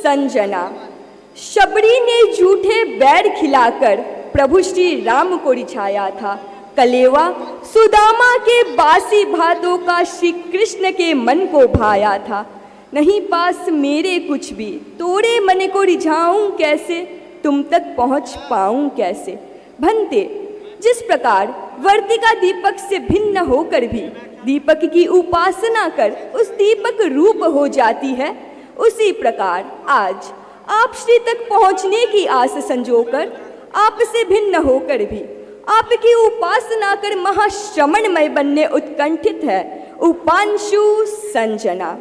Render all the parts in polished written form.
संजना। शबरी ने झूठे बैर खिलाकर प्रभु श्री राम को रिझाया था। कलेवा सुदामा के बासी भातों का श्री कृष्ण के मन को भाया था। नहीं पास मेरे कुछ भी, तोरे मन को रिझाऊं कैसे, तुम तक पहुंच पाऊं कैसे। भंते, जिस प्रकार वर्तिका दीपक से भिन्न होकर भी दीपक की उपासना कर उस दीपक रूप हो जाती है, उसी प्रकार आज आप श्री तक पहुंचने की आस संजोकर आपसे भिन्न होकर भी आपकी उपासना कर महाश्रमणमय बनने उत्कंठित है उपांशु संजना।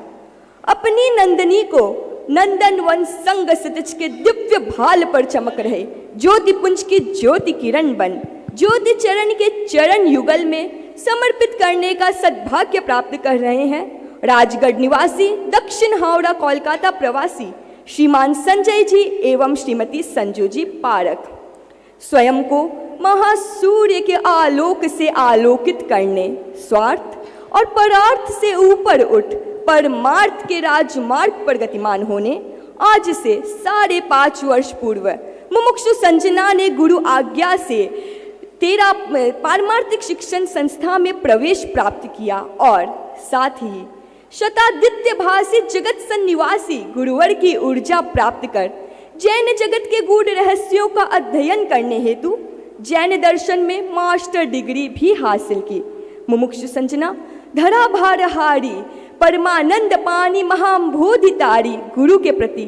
अपनी नंदनी को नंदन वन संग सतिज के दिव्य भाल पर चमक रहे ज्योतिपुंज की ज्योति किरण बन ज्योति चरण के चरण युगल में समर्पित करने का सद्भाग्य प्राप्त कर रहे हैं राजगढ़ निवासी दक्षिण हावड़ा कोलकाता प्रवासी श्रीमान संजय जी एवं श्रीमती संजू जी पारक। स्वयं को महासूर्य के आलोक से आलोकित करने, स्वार्थ और परार्थ से ऊपर उठ परमार्थ के राजमार्ग पर गतिमान होने, आज से 5.5 वर्ष पूर्व मुमुक्षु संजना ने गुरु आज्ञा से 13 पारमार्थिक शिक्षण संस्था में प्रवेश प्राप्त किया और साथ ही शतादित्य भासी जगत सन्निवासी गुरुवर की ऊर्जा प्राप्त कर जैन जगत के गूढ़ रहस्यों का अध्ययन करने हेतु जैन दर्शन में मास्टर डिग्री भी हासिल की। मुमुक्षु संजना धरा भारहारी परमानंद पानी महाम्भोधितारी गुरु के प्रति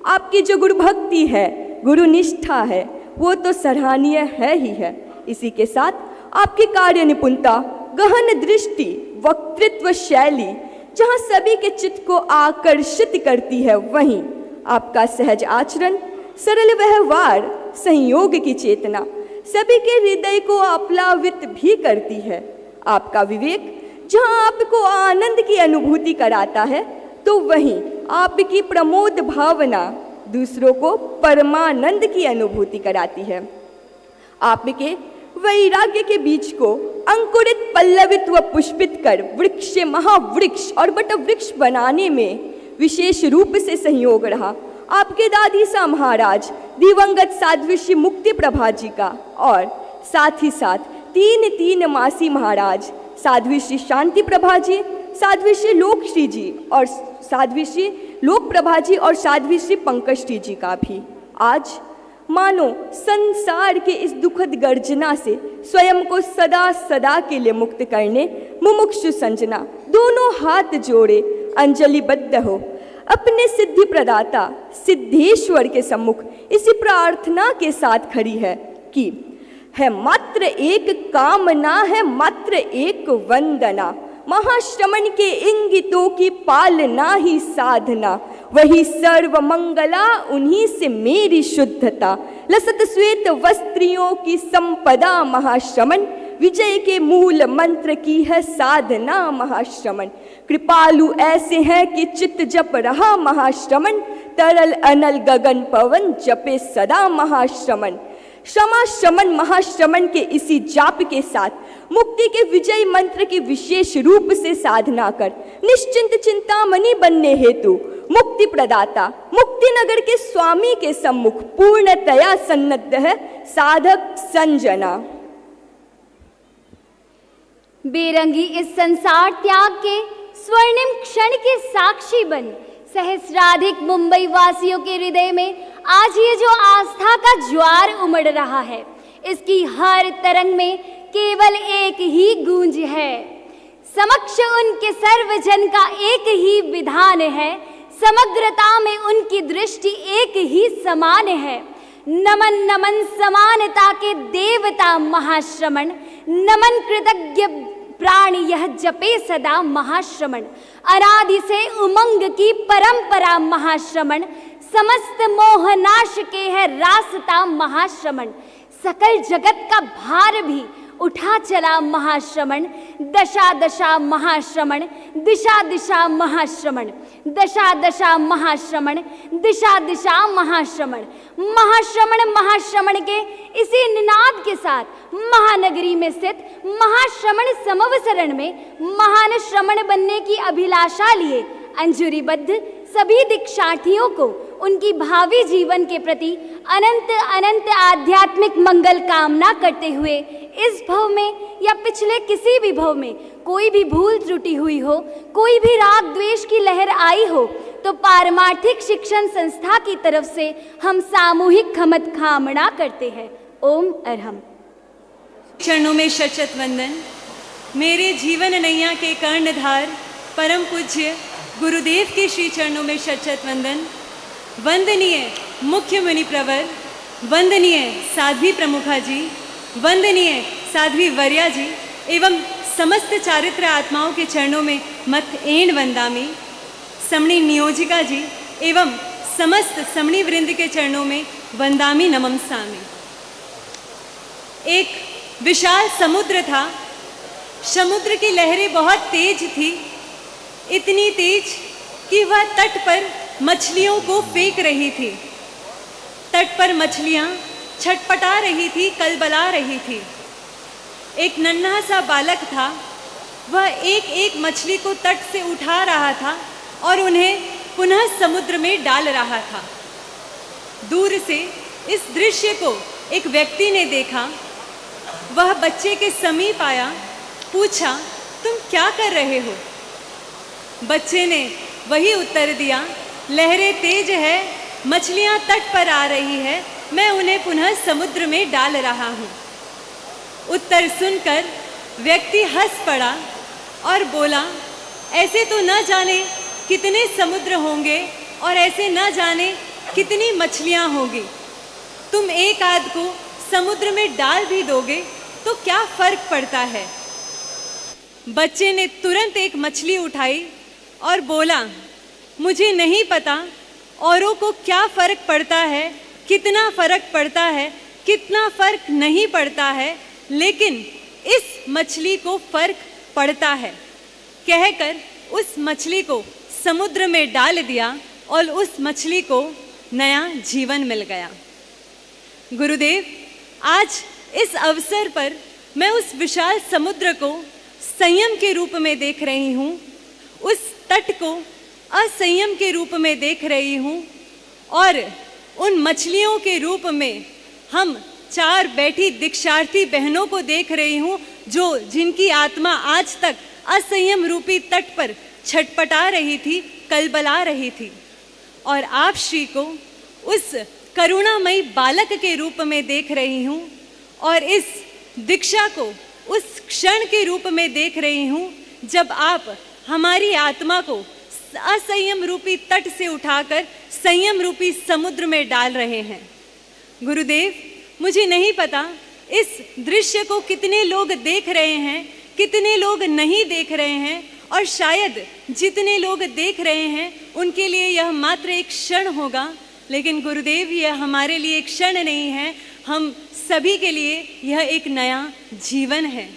आपकी जो गुरु भक्ति है, गुरु निष्ठा है, वो तो सराहनीय है ही है। इसी के साथ आपकी कार्य निपुणता, गहन दृष्टि, वक्तृत्व शैली जहाँ सभी के चित्त को आकर्षित करती है, वहीं आपका सहज आचरण, सरल व्यवहार, संयोग की चेतना सभी के हृदय को आप्लावित भी करती है। आपका विवेक जहाँ आपको आनंद की अनुभूति कराता है, तो वहीं आपकी प्रमोद भावना दूसरों को परमानंद की अनुभूति कराती है। आपके वैराग्य के बीज को अंकुरित, पल्लवित व पुष्पित कर वृक्ष, महावृक्ष और बटवृक्ष बनाने में विशेष रूप से सहयोग रहा आपके दादी सा महाराज दिवंगत साध्वी श्री मुक्ति प्रभा जी का, और साथ ही साथ 3 मासी महाराज साध्वी श्री शांति प्रभा जी, साध्वी श्री लोकश्री जी और साध्वी श्री लोक प्रभा जी और साध्वी श्री पंकज श्री जी का भी। आज मानो संसार के इस दुखद गर्जना से स्वयं को सदा सदा के लिए मुक्त करने मुमुक्षु संजना दोनों हाथ जोड़े अंजलिबद्ध हो अपने सिद्धि प्रदाता सिद्धेश्वर के सम्मुख इसी प्रार्थना के साथ खड़ी है कि है मात्र एक कामना, है मात्र एक वंदना, महाश्रमण के इंगितों की पालना ही साधना, वही सर्व मंगला उन्हीं से मेरी शुद्धता, लसत श्वेत वस्त्रियों की संपदा महाश्रमण, विजय के मूल मंत्र की है साधना महाश्रमण, कृपालु ऐसे हैं कि चित्त जप रहा महाश्रमण, तरल अनल गगन पवन जपे सदा महाश्रमण। क्षमा श्रमण महाश्रमण के इसी जाप के साथ मुक्ति के विजय मंत्र की विशेष रूप से साधना कर निश्चिंत चिंतामणि बनने हेतु मुक्ति प्रदाता मुक्ति नगर के स्वामी के सम्मुख पूर्णतया सन्नद्ध है साधक संजना। बेरंगी इस संसार त्याग के स्वर्णिम क्षण के साक्षी बन सहस्राधिक मुंबई वासियों के हृदय में आज ये जो आस्था का ज्वार उमड़ रहा है, इसकी हर तरंग में केवल एक ही गूंज है। समक्ष उनके सर्वजन का एक ही विधान है, समग्रता में उनकी दृष्टि एक ही समान है। नमन नमन समानता के देवता महाश्रमण, नमन कृतज्ञ प्राण यह जपे सदा महाश्रमण, अनादि से उमंग की परंपरा महाश्रमण, समस्त मोहनाश के है रास्ता महाश्रमण, सकल जगत का भार भी उठा चला महाश्रमण, दशा दशा महाश्रमण, दिशा दिशा महाश्रमण, दशा दशा महाश्रमण, दिशा दिशा महाश्रमण। महाश्रमण महाश्रमण के इसी निनाद के साथ महानगरी में स्थित महाश्रमण समवसरण में महान श्रमण बनने की अभिलाषा लिए अंजुरीबद्ध सभी दीक्षार्थियों को उनकी भावी जीवन के प्रति अनंत अनंत आध्यात्मिक मंगल कामना करते हुए इस भव में या पिछले किसी भी भव में कोई भी भूल त्रुटि हुई हो, कोई भी राग द्वेष की लहर आई हो, तो पारमार्थिक शिक्षण संस्था की तरफ से हम सामूहिक खमत कामना करते हैं। ओम अरहम। चरणों में शत वंदन। मेरे जीवन नैया के कर्णधार परम पूज्य गुरुदेव के श्री चरणों में शत वंदन। वंदनीय मुख्य मुनि प्रवर, वंदनीय साध्वी प्रमुखा जी, वंदनीय साध्वी वर्या जी एवं समस्त चारित्र आत्माओं के चरणों में मत एण वंदामी। समणी नियोजिका जी एवं समस्त समणी वृंद के चरणों में वंदामी नममसामी। एक विशाल समुद्र था। समुद्र की लहरें बहुत तेज थी, इतनी तेज कि वह तट पर मछलियों को फेंक रही थी। तट पर मछलियां छटपटा रही थी, कलबला रही थी। एक नन्हा सा बालक था, वह एक एक मछली को तट से उठा रहा था और उन्हें पुनः समुद्र में डाल रहा था। दूर से इस दृश्य को एक व्यक्ति ने देखा। वह बच्चे के समीप आया, पूछा, तुम क्या कर रहे हो? बच्चे ने वही उत्तर दिया, लहरें तेज है, मछलियां तट पर आ रही है, मैं उन्हें पुनः समुद्र में डाल रहा हूँ। उत्तर सुनकर व्यक्ति हंस पड़ा और बोला, ऐसे तो न जाने कितने समुद्र होंगे और ऐसे न जाने कितनी मछलियां होंगी। तुम एक आध को समुद्र में डाल भी दोगे तो क्या फर्क पड़ता है? बच्चे ने तुरंत एक मछली उठाई और बोला, मुझे नहीं पता औरों को क्या फर्क पड़ता है, कितना फर्क पड़ता है, कितना फर्क नहीं पड़ता है, लेकिन इस मछली को फर्क पड़ता है। कहकर उस मछली को समुद्र में डाल दिया और उस मछली को नया जीवन मिल गया। गुरुदेव, आज इस अवसर पर मैं उस विशाल समुद्र को संयम के रूप में देख रही हूँ, उस तट को असंयम के रूप में देख रही हूँ और उन मछलियों के रूप में हम चार बैठी दीक्षार्थी बहनों को देख रही हूँ, जो जिनकी आत्मा आज तक असंयम रूपी तट पर छटपटा रही थी, कलबला रही थी। और आप श्री को उस करुणामयी बालक के रूप में देख रही हूँ और इस दीक्षा को उस क्षण के रूप में देख रही हूँ जब आप हमारी आत्मा को असंयम रूपी तट से उठाकर संयम रूपी समुद्र में डाल रहे हैं। गुरुदेव, मुझे नहीं पता इस दृश्य को कितने लोग देख रहे हैं, कितने लोग नहीं देख रहे हैं, और शायद जितने लोग देख रहे हैं उनके लिए यह मात्र एक क्षण होगा, लेकिन गुरुदेव, यह हमारे लिए एक क्षण नहीं है, हम सभी के लिए यह एक नया जीवन है।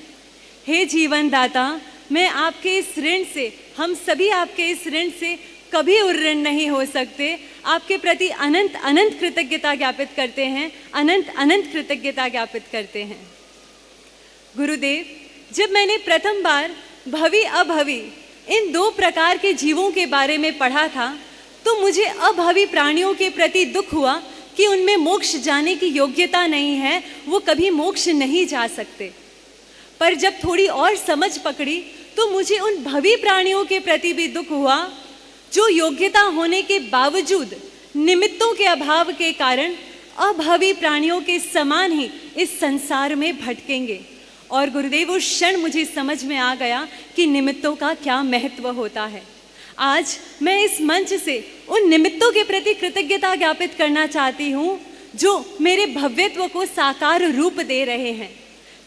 हे जीवन दाता, मैं आपके इस ऋण से, हम सभी आपके इस ऋण से कभी उऋण नहीं हो सकते। आपके प्रति अनंत अनंत कृतज्ञता ज्ञापित करते हैं, अनंत अनंत कृतज्ञता ज्ञापित करते हैं। गुरुदेव, जब मैंने प्रथम बार भवि अभवि इन दो प्रकार के जीवों के बारे में पढ़ा था, तो मुझे अभवि प्राणियों के प्रति दुख हुआ कि उनमें मोक्ष जाने की योग्यता नहीं है, वो कभी मोक्ष नहीं जा सकते। पर जब थोड़ी और समझ पकड़ी तो मुझे उन भवी प्राणियों के प्रति भी दुख हुआ, जो योग्यता होने के बावजूद निमित्तों के अभाव के कारण अभवी प्राणियों के समान ही इस संसार में भटकेंगे। और गुरुदेव, उस क्षण मुझे समझ में आ गया कि निमित्तों का क्या महत्व होता है। आज मैं इस मंच से उन निमित्तों के प्रति कृतज्ञता ज्ञापित करना चाहती हूँ जो मेरे भव्यत्व को साकार रूप दे रहे हैं।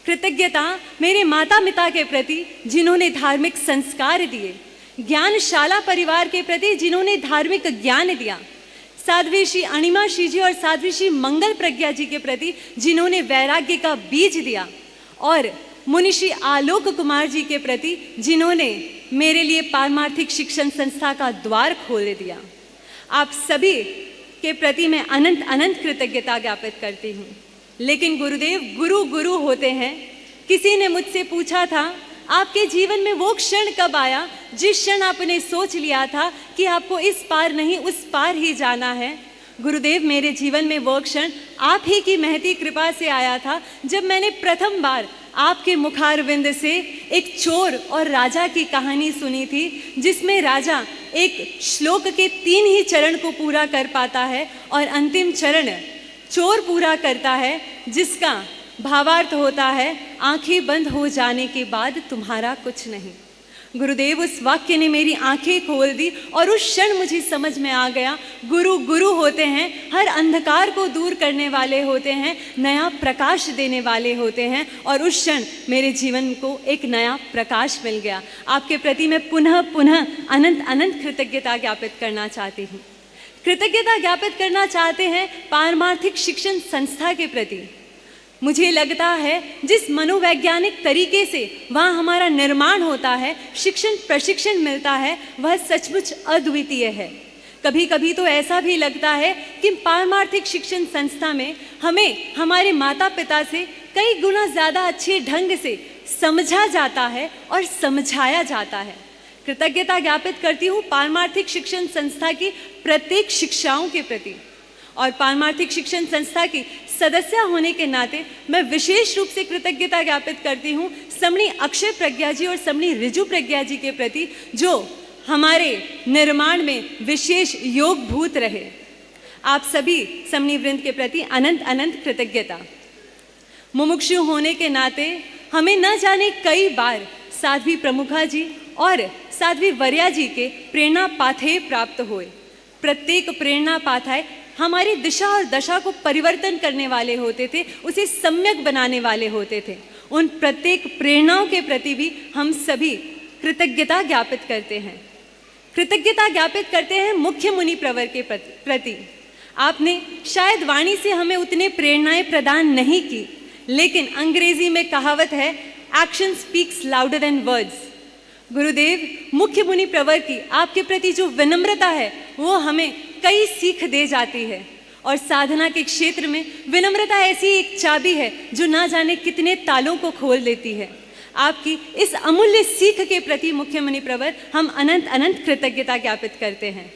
कृतज्ञता मेरे माता पिता के प्रति जिन्होंने धार्मिक संस्कार दिए, ज्ञानशाला परिवार के प्रति जिन्होंने धार्मिक ज्ञान दिया, साध्वी श्री अणिमा श्री जी और साध्वी श्री मंगल प्रज्ञा जी के प्रति जिन्होंने वैराग्य का बीज दिया, और मुनि श्री आलोक कुमार जी के प्रति जिन्होंने मेरे लिए पारमार्थिक शिक्षण संस्था का द्वार खोल दिया। आप सभी के प्रति मैं अनंत अनंत कृतज्ञता ज्ञापित करती हूँ। लेकिन गुरुदेव, गुरु गुरु होते हैं। किसी ने मुझसे पूछा था, आपके जीवन में वो क्षण कब आया जिस क्षण आपने सोच लिया था कि आपको इस पार नहीं उस पार ही जाना है? गुरुदेव, मेरे जीवन में वो क्षण आप ही की महती कृपा से आया था जब मैंने प्रथम बार आपके मुखारविंद से एक चोर और राजा की कहानी सुनी थी, जिसमें राजा एक श्लोक के 3 ही चरण को पूरा कर पाता है और अंतिम चरण चोर पूरा करता है, जिसका भावार्थ होता है आंखें बंद हो जाने के बाद तुम्हारा कुछ नहीं। गुरुदेव, उस वाक्य ने मेरी आंखें खोल दी और उस क्षण मुझे समझ में आ गया, गुरु गुरु होते हैं, हर अंधकार को दूर करने वाले होते हैं, नया प्रकाश देने वाले होते हैं। और उस क्षण मेरे जीवन को एक नया प्रकाश मिल गया। आपके प्रति मैं पुनः पुनः अनंत अनंत कृतज्ञता ज्ञापित करना चाहती हूँ। कृतज्ञता ज्ञापित करना चाहते हैं पारमार्थिक शिक्षण संस्था के प्रति। मुझे लगता है जिस मनोवैज्ञानिक तरीके से वहाँ हमारा निर्माण होता है, शिक्षण प्रशिक्षण मिलता है, वह सचमुच अद्वितीय है। कभी कभी तो ऐसा भी लगता है कि पारमार्थिक शिक्षण संस्था में हमें हमारे माता पिता से कई गुना ज़्यादा अच्छे ढंग से समझा जाता है और समझाया जाता है। कृतज्ञता ज्ञापित करती हूँ पारमार्थिक शिक्षण संस्था की प्रत्येक शिक्षाओं के प्रति। और पारमार्थिक शिक्षण संस्था की सदस्य होने के नाते मैं विशेष रूप से कृतज्ञता ज्ञापित करती हूँ समणी अक्षय प्रज्ञा जी और समणी ऋजु प्रज्ञा जी के प्रति, जो हमारे निर्माण में विशेष योगभूत रहे। आप सभी समणी वृंद के प्रति अनंत अनंत कृतज्ञता। मुमुक्षु होने के नाते हमें न जाने कई बार साध्वी प्रमुखा जी और साध्वी वर्या जी के प्रेरणा पाथेय प्राप्त हुए। प्रत्येक प्रेरणा पाथेय हमारी दिशा और दशा को परिवर्तन करने वाले होते थे, उसे सम्यक बनाने वाले होते थे। उन प्रत्येक प्रेरणाओं के प्रति भी हम सभी कृतज्ञता ज्ञापित करते हैं। कृतज्ञता ज्ञापित करते हैं मुख्य मुनि प्रवर के प्रति। आपने शायद वाणी से हमें उतने प्रेरणाएं प्रदान नहीं की, लेकिन अंग्रेजी में कहावत है, action speaks louder than words. गुरुदेव, मुख्य मुनि प्रवर की आपके प्रति जो विनम्रता है वो हमें कई सीख दे जाती है। और साधना के क्षेत्र में विनम्रता ऐसी एक चाबी है जो ना जाने कितने तालों को खोल देती है। आपकी इस अमूल्य सीख के प्रति मुख्य मुनि प्रवर हम अनंत अनंत कृतज्ञता ज्ञापित करते हैं।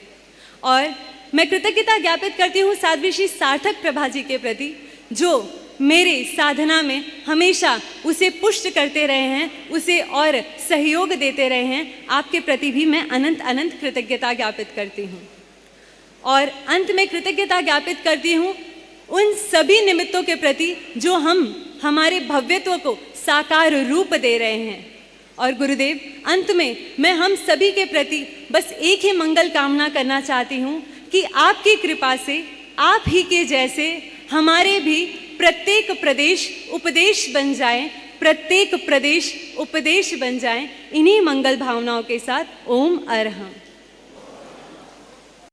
और मैं कृतज्ञता ज्ञापित करती हूँ साध्वी श्री सार्थक प्रभा जी के प्रति, जो मेरे साधना में हमेशा उसे पुष्ट करते रहे हैं, उसे और सहयोग देते रहे हैं। आपके प्रति भी मैं अनंत अनंत कृतज्ञता ज्ञापित करती हूँ। और अंत में कृतज्ञता ज्ञापित करती हूँ उन सभी निमित्तों के प्रति जो हमारे भव्यत्व को साकार रूप दे रहे हैं। और गुरुदेव, अंत में मैं हम सभी के प्रति बस एक ही मंगल कामना करना चाहती हूँ कि आपकी कृपा से आप ही के जैसे हमारे भी प्रत्येक प्रदेश उपदेश बन जाए, प्रत्येक प्रदेश उपदेश बन जाए। इन्हीं मंगल भावनाओं के साथ ओम अरहम।